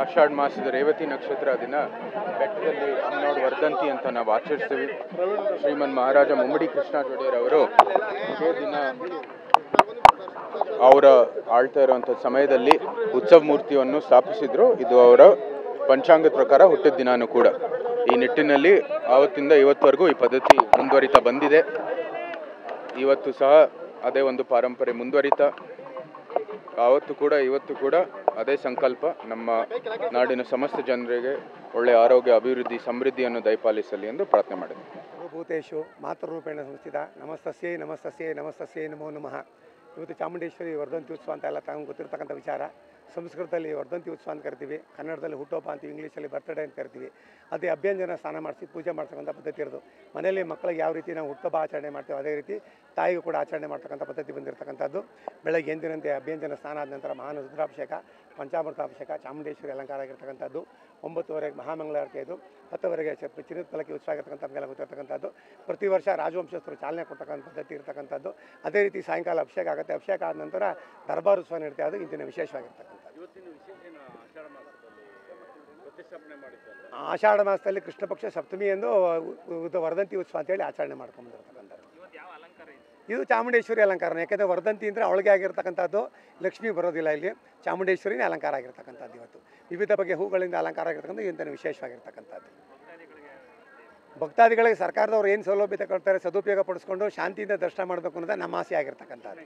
ಆಷಾಢ ಮಾಸದ ರೇವತಿ ನಕ್ಷತ್ರ ದಿನ ಬೆಟ್ಟದಲ್ಲಿ ಅಮ್ಮನೋಡು ವರ್ಧಂತಿ ಅಂತ ನಾವು ಆಚರಿಸ್ತೀವಿ. ಶ್ರೀಮನ್ ಮಹಾರಾಜ ಮುಮ್ಮಡಿ ಕೃಷ್ಣ ಜೊಡೆಯರ್ ಅವರು ಇದೇ ದಿನ ಅವರ ಆಳ್ತಾ ಇರುವಂಥ ಸಮಯದಲ್ಲಿ ಉತ್ಸವ ಮೂರ್ತಿಯನ್ನು ಸ್ಥಾಪಿಸಿದ್ರು. ಇದು ಅವರ ಪಂಚಾಂಗದ ಪ್ರಕಾರ ಹುಟ್ಟಿದ ದಿನಾನೂ ಕೂಡ. ಈ ನಿಟ್ಟಿನಲ್ಲಿ ಆವತ್ತಿಂದ ಇವತ್ತವರೆಗೂ ಈ ಪದ್ಧತಿ ಮುಂದುವರಿತಾ ಬಂದಿದೆ. ಇವತ್ತು ಸಹ ಅದೇ ಒಂದು ಪಾರಂಪರೆ ಮುಂದುವರಿತಾ ಆವತ್ತು ಕೂಡ ಇವತ್ತು ಕೂಡ ಅದೇ ಸಂಕಲ್ಪ, ನಮ್ಮ ನಾಡಿನ ಸಮಸ್ತ ಜನರಿಗೆ ಒಳ್ಳೆಯ ಆರೋಗ್ಯ, ಅಭಿವೃದ್ಧಿ, ಸಮೃದ್ಧಿಯನ್ನು ದಯಪಾಲಿಸಲಿ ಎಂದು ಪ್ರಾರ್ಥನೆ ಮಾಡಿದೆ. ಭೂತೇಶು ಮಾತೃರೂಪೇಣ ಸಂಸ್ಥಿತ ನಮಸ್ತಸ್ಯೈ ನಮಸ್ತಸ್ಯೈ ನಮಸ್ತಸ್ಯೈ ನಮೋ ನಮಃ. ಇವತ್ತು ಚಾಮುಂಡೇಶ್ವರಿ ವರ್ಧಂತಿ ಉತ್ಸವ ಅಂತ ಎಲ್ಲ ತಮಗೆ ಗೊತ್ತಿರ್ತಕ್ಕಂಥ ವಿಚಾರ. ಸಂಸ್ಕೃತದಲ್ಲಿ ವರ್ಧಂತಿ ಉತ್ಸವ ಅಂತ ಕರಿತೀವಿ, ಕನ್ನಡದಲ್ಲಿ ಹುಟ್ಟುಹಬ್ಬ ಅಂತೀವಿ, ಇಂಗ್ಲೀಷಲ್ಲಿ ಬರ್ತ್ಡೇ ಅಂತ ಕರಿತೀವಿ. ಅದೇ ಅಭ್ಯಂಜನ ಸ್ನಾನ ಮಾಡಿಸಿ ಪೂಜೆ ಮಾಡ್ತಕ್ಕಂಥ ಪದ್ಧತಿ ಇರೋದು. ಮನೆಯಲ್ಲಿ ಮಕ್ಕಳಿಗೆ ಯಾವ ರೀತಿ ನಾವು ಹುಟ್ಟುಹಬ್ಬ ಆಚರಣೆ ಮಾಡ್ತೀವಿ ಅದೇ ರೀತಿ ತಾಯಿಗೂ ಕೂಡ ಆಚರಣೆ ಮಾಡ್ತಕ್ಕಂಥ ಪದ್ಧತಿ ಬಂದಿರತಕ್ಕಂಥದ್ದು. ಬೆಳಗ್ಗೆ ಎಂದಿನಂತೆ ಅಭ್ಯಂಜನ ಸ್ನಾನ ಆದ ನಂತರ ಮಹಾನ್ ರುದ್ರಾಭಿಷೇಕ, ಪಂಚಾಮೃತಾಭಿಷೇಕ, ಚಾಮುಂಡೇಶ್ವರಿ ಅಲಂಕಾರ ಆಗಿರ್ತಕ್ಕಂಥದ್ದು. 9:30 ಮಹಾಮಂಗಳಾರತಿ ಇದು, 10:00 ಚಿನ್ನದ ಪಲ್ಲಕ್ಕಿ ಉತ್ಸವ ಆಗಿರ್ತಕ್ಕಂಥದ್ದೆಲ್ಲ ಗೊತ್ತಿರ್ತಕ್ಕಂಥದ್ದು. ಪ್ರತಿ ವರ್ಷ ರಾಜವಂಶಸ್ಥರು ಚಾಲನೆ ಕೊಡ್ತಕ್ಕಂಥ ಪದ್ಧತಿ ಇರ್ತಕ್ಕಂಥದ್ದು. ಅದೇ ರೀತಿ ಸಾಯಂಕಾಲ ಅಭಿಷೇಕ ಆಗುತ್ತೆ. ಅಭಿಷೇಕ ಆದ ನಂತರ ದರ್ಬಾರ್ ಉತ್ಸವ ನಡೀತಾ, ಅದು ಇಂದಿನ ವಿಶೇಷವಾಗಿರ್ತಕ್ಕಂಥದ್ದು. ಆಷಾಢ ಮಾಸದಲ್ಲಿ ಕೃಷ್ಣ ಪಕ್ಷ ಸಪ್ತಮಿ ಎಂದು ವರ್ಧಂತಿ ಉತ್ಸವ ಅಂತೇಳಿ ಆಚರಣೆ ಮಾಡ್ಕೊಂಡ್ಬಂದಿರ್ತಕ್ಕಂಥದ್ದು. ಇದು ಚಾಮುಂಡೇಶ್ವರಿ ಅಲಂಕಾರ. ಯಾಕೆಂದರೆ ವರ್ಧಂತಿ ಅಂದರೆ ಅವಳಿಗೆ ಆಗಿರ್ತಕ್ಕಂಥದ್ದು, ಲಕ್ಷ್ಮಿ ಬರೋದಿಲ್ಲ ಇಲ್ಲಿ, ಚಾಮುಂಡೇಶ್ವರಿನೇ ಅಲಂಕಾರ ಆಗಿರ್ತಕ್ಕಂಥದ್ದು. ಇವತ್ತು ವಿವಿಧ ಬಗೆಯ ಹೂಗಳಿಂದ ಅಲಂಕಾರ ಆಗಿರ್ತಕ್ಕಂಥ ಇಂಥ ವಿಶೇಷವಾಗಿರ್ತಕ್ಕಂಥದ್ದು. ಭಕ್ತಾದಿಗಳಿಗೆ ಸರ್ಕಾರದವ್ರು ಏನು ಸೌಲಭ್ಯ ಕೊಡ್ತಾರೆ ಸದುಪಯೋಗ ಪಡಿಸ್ಕೊಂಡು ಶಾಂತಿಯಿಂದ ದರ್ಶನ ಮಾಡಬೇಕು ಅನ್ನೋದು ನಮ್ಮ ಆಸೆ ಆಗಿರ್ತಕ್ಕಂಥದ್ದು.